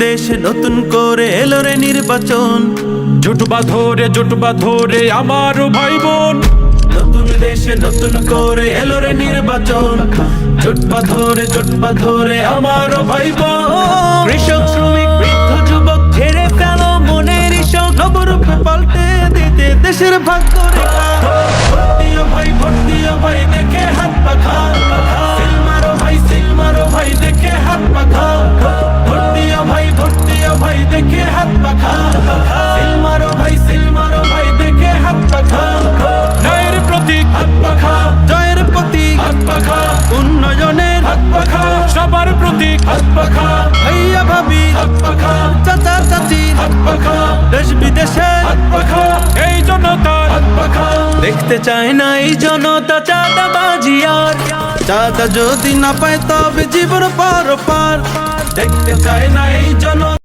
দেশে নতুন করে এলো রে নির্বাচন। জোটবা ধরে আমার ভাই বোন। নতুন দেশে নতুন করে এলো রে নির্বাচন। জোটবা ধরে আমার ভাই বোন। কৃষক শ্রমিক বৃদ্ধ যুবক ছেড়ে ফেলো মনের ইশক, নবরূপে পাল্টে দিতে দেশের ভাগ্য রেখা। ভোট দিও ভাই দেখে হাত পাখা। সিল মারো ভাই দেখে হাত পাখা। ভোট দিও ভাই দেখে হাত পাখা। সিল মারো ভাই দেখে হাত পাখা। ন্যায়ের প্রতীক হাত পাখা, জয়ের প্রতীক হাত পাখা, উন্নয়নের হাত পাখা, সবার প্রতীক হাত পাখা, ভাইয়া ভাবি হাত পাখা, চাচা চাচি হাত পাখা, দেশ বিদেশে হাত পাখা, এই জনতার হাত পাখা। দেখতে চায় না এই জনতা চাঁদাবাজি আর, চাঁদা যদি না পায় তবে জীবন পার। দেখতে চায় না এই